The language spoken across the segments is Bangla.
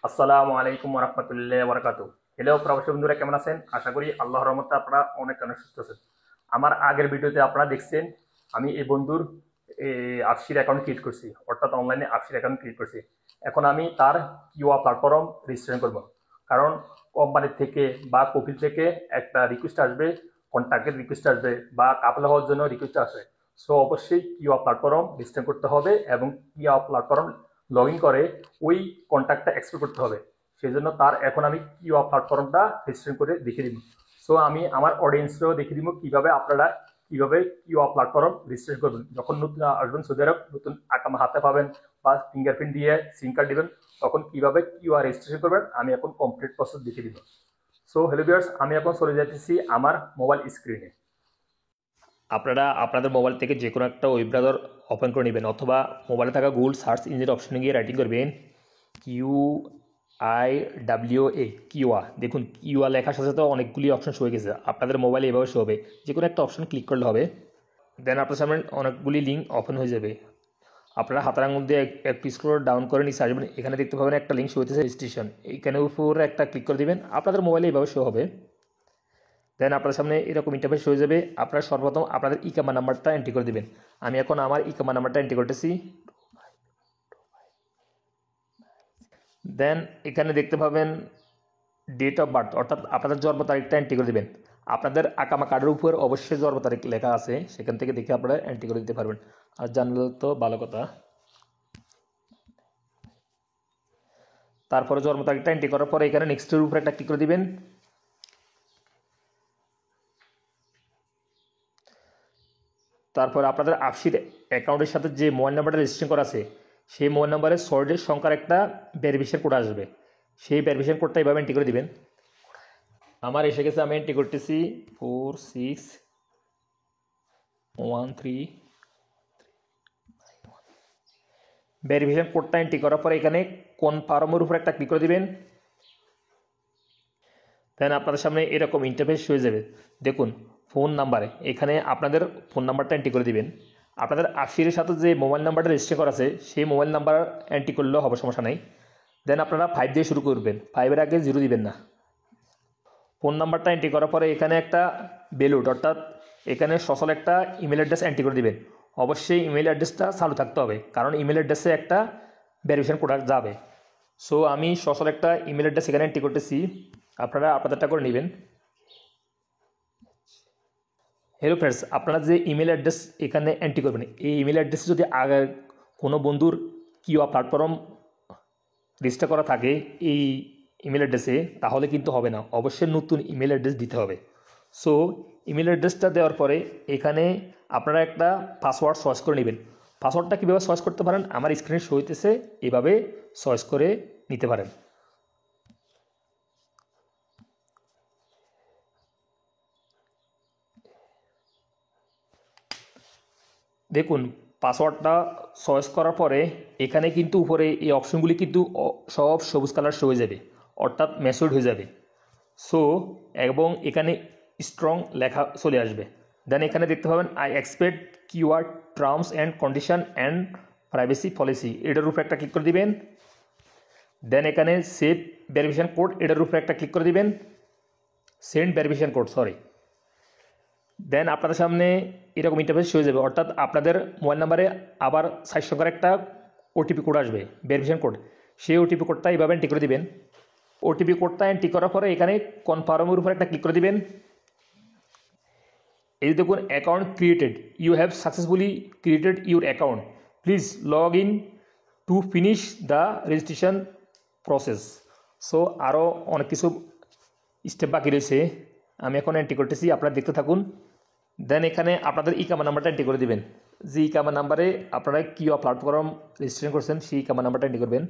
আসসালামু আলাইকুম রহমতুল্লাহ বরকাতু। হ্যালো প্রবাসী বন্ধুরা, কেমন আছেন? আশা করি আল্লাহর রহমতে আপনারা অনেক সুস্থ আছেন। আমার আগের ভিডিওতে আপনারা দেখছেন আমি এই বন্ধুর আফসির অ্যাকাউন্ট ক্রিয়েট করছি, অর্থাৎ অনলাইনে আফসির অ্যাকাউন্ট ক্রিয়েট করছি। এখন আমি তার কিউআর প্ল্যাটফর্ম রেজিস্ট্রেশন করব, কারণ কোম্পানি থেকে বা কপিল থেকে একটা রিকোয়েস্ট আসবে, কন্ট্যাক্টের রিকোয়েস্ট আসবে বা কাপল হওয়ার জন্য রিকোয়েস্ট আসবে। সো অবশ্যই কিউআর প্ল্যাটফর্ম রেজিস্ট্রেশন করতে হবে এবং কিউআর প্ল্যাটফর্ম লগ ইন করে ওই কন্ট্যাক্টটা এক্সপোর্ট করতে হবে। সেই জন্য তার এখন আমি কিউআর প্ল্যাটফর্মটা রেজিস্ট্রেশন করে দেখিয়ে দিব। সো আমি আমার অডিয়েন্সকেও দেখিয়ে দিব কিভাবে আপনারা কিভাবে কিউআর প্ল্যাটফর্ম রেজিস্ট্রেশন করবেন। যখন নতুন আসবেন সৌদি আরব, নতুন আকামা হাতে পাবেন বা ফিঙ্গারপ্রিন্ট দিয়ে সিম কার্ড দিবেন, তখন কিভাবে কিউআর রেজিস্ট্রেশন করবেন আমি এখন কমপ্লিট প্রসেস দেখিয়ে দিব। সো হ্যালো ভিউয়ার্স, আমি এখন চলে যাচ্ছি আমার মোবাইল স্ক্রিনে। আপনারা আপনাদের মোবাইল থেকে যে কোনো একটা ওয়েব ব্রাউজার ওপেন করে নেবেন, অথবা মোবাইলে থাকা গুগল সার্চ ইঞ্জিনের অপশনে গিয়ে রাইটিং করবেন QIWA, কিউয়া। দেখুন কিউয়া লেখার সাথে সাথে অনেকগুলি অপশন শো হয়ে গেছে, আপনাদের মোবাইলে এভাবে শো হবে। যে কোনো একটা অপশন ক্লিক করলে হবে, দেন আপনার সামনে অনেকগুলি লিঙ্ক ওপেন হয়ে যাবে। আপনারা হাতের আঙুল দিয়ে একটু স্ক্রল ডাউন করে নিচে আসবেন, এখানে দেখতে পাবেন একটা লিঙ্ক শো হতেছে রেজিস্ট্রেশন, এইখানে উপরে একটা ক্লিক করে দিবেন, আপনাদের মোবাইলে এভাবে শো হবে। দেন আপনার সামনে এরকম ইন্টারফেস হয়ে যাবে। আপনারা সর্বপ্রথম আপনাদের ইকামা নাম্বারটা এন্ট্রি করে দিবেন। আমি এখন আমার ইকামা নাম্বারটা এন্ট্রি করতেছি। দেন এখানে দেখতে পাবেন ডেট অফ বার্থ, অর্থাৎ আপনাদের জন্ম তারিখটা এন্ট্রি করে দেবেন। আপনাদের আকামা কার্ডের উপর অবশ্যই জন্ম তারিখ লেখা আছে, সেখান থেকে দেখে আপনারা এন্ট্রি করে দিতে পারবেন। আর জানলে তো ভালো কথা। তারপরে জন্ম তারিখটা এন্ট্রি করার পরে এখানে নেক্সটের উপরে একটা ক্লিক করে দিবেন। তারপর আপনাদের আফসির অ্যাকাউন্টের সাথে যে মোবাইল নাম্বারটা রেজিস্ট্রেশন করা আছে, সেই মোবাইল নাম্বারের 6 সংখ্যার একটা ভেরিফিকেশন কোড আসবে, সেই ভেরিফিকেশন কোডটা এভাবে এন্ট্রি করে দিবেন। আমার এসে গেছে, আমি এন্ট্রি করতেছি 4613। ভেরিফিকেশন কোডটা এন্ট্রি করার পরে এখানে কনফার্মের উপর একটা ক্লিক করে দিবেন। দেন আপনাদের সামনে এরকম ইন্টারফেস হয়ে যাবে। দেখুন ফোন নাম্বারে এখানে আপনাদের ফোন নাম্বারটা এন্ট্রি করে দিবেন। আপনাদের আফসিরের সাথে যে মোবাইল নাম্বারটা রেজিস্টার করা আছে সেই মোবাইল নাম্বার এন্ট্রি করলেও হবে, সমস্যা নেই। দেন আপনারা 5 দিয়ে শুরু করবেন, 5-এর আগে 0 দিবেন না। ফোন নাম্বারটা এন্ট্রি করার পরে এখানে একটা বেলুড, অর্থাৎ এখানে সচল একটা ইমেল অ্যাড্রেস এন্ট্রি করে দিবেন। অবশ্যই ইমেল অ্যাড্রেসটা চালু থাকতে হবে, কারণ ইমেল অ্যাড্রেসে একটা ভেরিফিকেশন কোড যাবে। সো আমি সচল একটা ইমেল অ্যাড্রেস এখানে এন্ট্রি করতেছি, আপনারা আপনাদেরটা করে নেবেন। হ্যালো ফ্রেন্ডস, আপনারা যে ইমেল অ্যাড্রেস এখানে এন্ট্রি করবেন, এই ইমেল অ্যাড্রেসে যদি আগে কোনো বন্ধুর কিউআর প্ল্যাটফর্ম রেজিস্টার করা থাকে এই ইমেল অ্যাড্রেসে, তাহলে কিন্তু হবে না, অবশ্যই নতুন ইমেল অ্যাড্রেস দিতে হবে। সো ইমেল অ্যাড্রেসটা দেওয়ার পরে এখানে আপনারা একটা পাসওয়ার্ড চয়েস করে নেবেন। পাসওয়ার্ডটা কীভাবে চয়েস করতে পারেন আমার স্ক্রিনে শো হইতেছে, এভাবে চয়েস করে নিতে পারেন। দেখুন পাসওয়ার্ডটা চয়েস করার পরে এখানে কিন্তু উপরে এই অপশনগুলি কিন্তু সব সবুজ কালার শো হয়ে যাবে, অর্থাৎ ম্যাচিউরড হয়ে যাবে। সো এবং এখানে স্ট্রং লেখা চলে আসবে। দেন এখানে দেখতে পাবেন I expect QR terms and condition and privacy policy, এটার উপরে একটা ক্লিক করে দিবেন। দেন এখানে সেভ ভেরিফিকেশন কোড, এটার উপরে একটা ক্লিক করে দিবেন। Send verification code, sorry. Then আপনাদের সামনে এরকম ইন্টারফেস হয়ে যাবে, অর্থাৎ আপনাদের মোবাইল নাম্বারে আবার 4 সংখ্যার একটা ওটিপি কোড আসবে, ভেরিফিকেশন কোড। সেই ওটিপি কোডটা এইভাবে এন্ট্রি করে দিবেন। ওটিপি কোডটা এন্ট্রি করার পরে এখানে কনফার্মের উপর একটা ক্লিক করে দিবেন। এই দেখুন account created, you have successfully created your account, please log in to finish the registration process. So আরও অনেক কিছু স্টেপ বাকি রয়েছে, আমি এখন এন্ট্রি করতেছি, আপনারা দেখতে থাকুন। দেন এখানে আপনাদের ইকামা নাম্বারটা এন্ট্রি করে দিবেন। যে ইকামা নাম্বারে আপনারা কিউআর প্ল্যাটফর্ম রেজিস্ট্রেশন করছেন সেই ইকামা নাম্বারটা এন্ট্রি করবেন।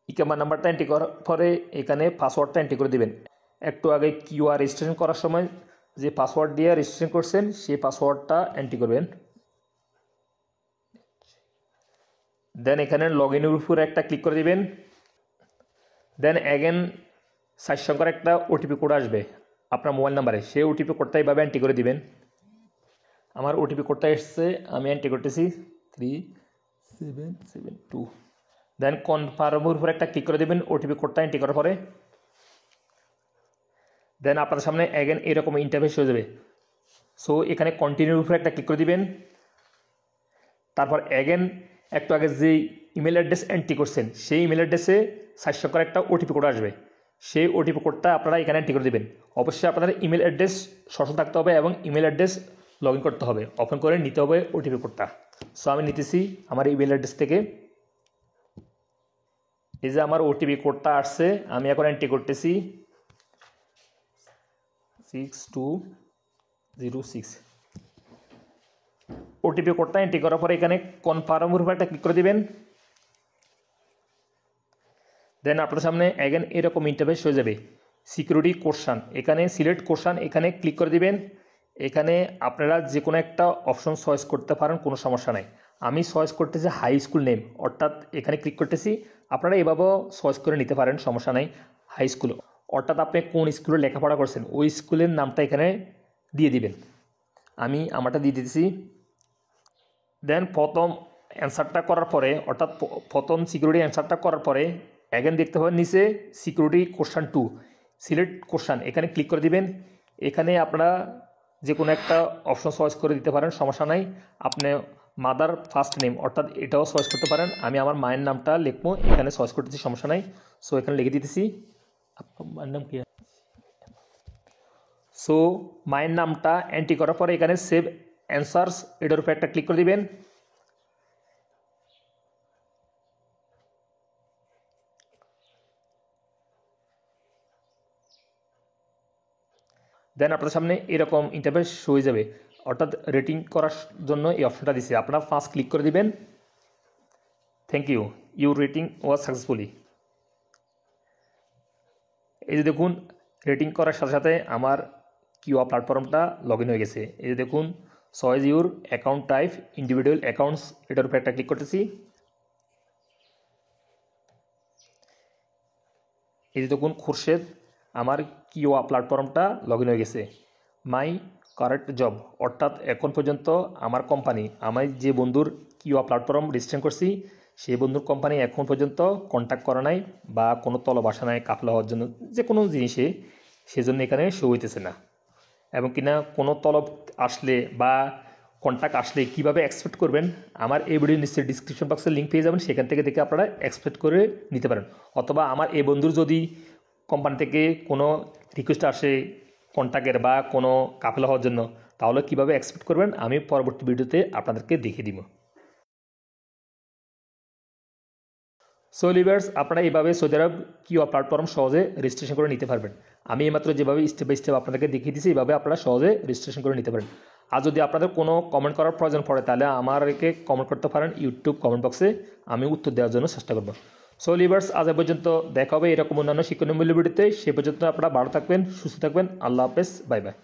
ইকামা নাম্বারটা এন্ট্রি করার পরে এখানে পাসওয়ার্ডটা এন্ট্রি করে দিবেন। একটু আগে কিউআর রেজিস্ট্রেশন করার সময় যে পাসওয়ার্ড দিয়ে রেজিস্ট্রেশন করছেন সেই পাসওয়ার্ডটা এন্ট্রি করবেন। দেন এখানে লগ ইনের উপরে একটা ক্লিক করে দিবেন। দেন অ্যাগেন 4 সংখ্যার একটা ওটিপি কোড আসবে আপনার মোবাইল নাম্বারে, সেই ওটিপি কোডটা এইভাবে এন্ট্রি করে দিবেন। আমার ওটিপি কোডটা এসছে, আমি এন্ট্রি করতেছি 3772। দেন কনফার্মের উপরে একটা ক্লিক করে দেবেন ওটিপি কোডটা এন্ট্রি করার পরে। দেন আপনাদের সামনে অ্যাগেন এরকম ইন্টারফেস হয়ে যাবে। সো এখানে কন্টিনিউর উপরে একটা ক্লিক করে দিবেন। তারপর অ্যাগেন একটু আগে যে ইমেল অ্যাড্রেস এন্ট্রি করছেন সেই ইমেল অ্যাড্রেসে 400 করে একটা ওটিপি কোড আসবে। সেই ওটিপি কোডটা আপনারা এখানে এন্ট্রি করে দেবেন। অবশ্যই আপনাদের ইমেল অ্যাড্রেস সচল থাকতে হবে এবং ইমেল অ্যাড্রেস লগ ইন করতে হবে, ওপেন করে নিতে হবে ওটিপি কোডটা। সো আমি নিতেছি আমার ইমেল অ্যাড্রেস থেকে। এই যে আমার ওটিপি কোডটা আসছে, আমি এখন এন্ট্রি করতেছি 6206। ওটিপি কোডটা এন্ট্রি করার পরে এখানে কনফার্মের উপর একটা ক্লিক করে দিবেন। দেন আপনার সামনে অ্যাগেন এরকম ইন্টারফেস হয়ে যাবে। সিকিউরিটি কোশ্চান, এখানে সিলেক্ট কোশ্চান এখানে ক্লিক করে দিবেন। এখানে আপনারা যে কোনো একটা অপশন চয়েস করতে পারেন, কোনো সমস্যা নাই। আমি চয়েস করতেছি হাই স্কুল নেম, অর্থাৎ এখানে ক্লিক করতেছি। আপনারা এভাবেও চয়েস করে নিতে পারেন, সমস্যা নাই। হাই স্কুল অর্থাৎ আপনি কোন স্কুলে লেখাপড়া করছেন ওই স্কুলের নামটা এখানে দিয়ে দিবেন। আমি আমারটা দিয়ে দিতেছি। দেন প্রথম অ্যান্সারটা করার পরে, অর্থাৎ প্রথম সিকিউরিটি অ্যান্সারটা করার পরে অ্যাগেন দেখতে হবে নিচে সিকিউরিটি কোশ্চান 2 সিলেক্ট কোশ্চান, এখানে ক্লিক করে দিবেন। এখানে আপনারা যে কোনো একটা অপশন চয়েস করে দিতে পারেন, সমস্যা নাই। আপনি মাদার ফার্স্ট নেম অর্থাৎ এটাও চয়েস করতে পারেন। আমি আমার মায়ের নামটা লিখবো, এখানে চয়েস করতেছি, সমস্যা নাই। সো এখানে লিখে দিতেছি আপনার মায়ের নাম কি। সো মায়ের নামটা এন্ট্রি করার পরে এখানে সেভ অ্যান্সার্স এটার উপরে একটা ক্লিক করে দিবেন। দেন আপনার সামনে এরকম ইন্টারফেস হয়ে যাবে, অর্থাৎ রেটিং করার জন্য এই অপশনটা দিচ্ছে। আপনারা ফার্স্ট ক্লিক করে দিবেন। Thank you, your rating was successfully. এই যে দেখুন রেটিং করার সাথে সাথে আমার কিউআর প্ল্যাটফর্মটা লগ ইন হয়ে গেছে। এই যে দেখুন choice your account type individual accounts, এটার উপরে একটা ক্লিক করতেছি। এই যে দেখুন খুরশেদ, আমার কিউআর প্ল্যাটফর্মটা লগ ইন হয়ে গেছে। মাই কারেক্ট জব, অর্থাৎ এখন পর্যন্ত আমার কোম্পানি, আমি যে বন্ধুর কিউআর প্ল্যাটফর্ম রেজিস্ট্রেশন করছি সেই বন্ধুর কোম্পানি এখন পর্যন্ত কন্ট্যাক্ট করা নাই বা কোনো তলব আসা নাই কাফলা হওয়ার জন্য যে কোনো জিনিসে, সেজন্য এখানে শো হইতেছে না। এবং কিনা কোনো তলব আসলে বা কন্ট্যাক্ট আসলে কীভাবে এক্সপেক্ট করবেন, আমার এই ভিডিও নিশ্চয়ই ডিসক্রিপশন বক্সে লিঙ্ক পেয়ে যাবেন, সেখান থেকে দেখে আপনারা এক্সপেক্ট করে নিতে পারেন। অথবা আমার এই বন্ধুর যদি কোম্পানি থেকে কোনো রিকোয়েস্ট আসে কন্ট্যাক্টের বা কোনো কাফেলা হওয়ার জন্য, তাহলে কীভাবে এক্সপেক্ট করবেন আমি পরবর্তী ভিডিওতে আপনাদেরকে দেখিয়ে দিব। সো লিভার্স, আপনারা এইভাবে সৌদি আরব কিউআর প্ল্যাটফর্ম সহজে রেজিস্ট্রেশন করে নিতে পারবেন। আমি এইমাত্র যেভাবে স্টেপ বাই স্টেপ আপনাদেরকে দেখিয়ে দিয়েছি, এইভাবে আপনারা সহজে রেজিস্ট্রেশন করে নিতে পারেন। আর যদি আপনাদের কোনো কমেন্ট করার প্রয়োজন পড়ে তাহলে আমাকে কমেন্ট করতে পারেন ইউটিউব কমেন্ট বক্সে, আমি উত্তর দেওয়ার জন্য চেষ্টা করব। সো লিভার্স, আজ পর্যন্ত দেখা হবে এরকম অন্যান্য শিক্ষণীয় মূল্য ভিডিওতে। সে পর্যন্ত আপনারা ভালো থাকবেন, সুস্থ থাকবেন। আল্লাহ হাফেজ, বাই বাই।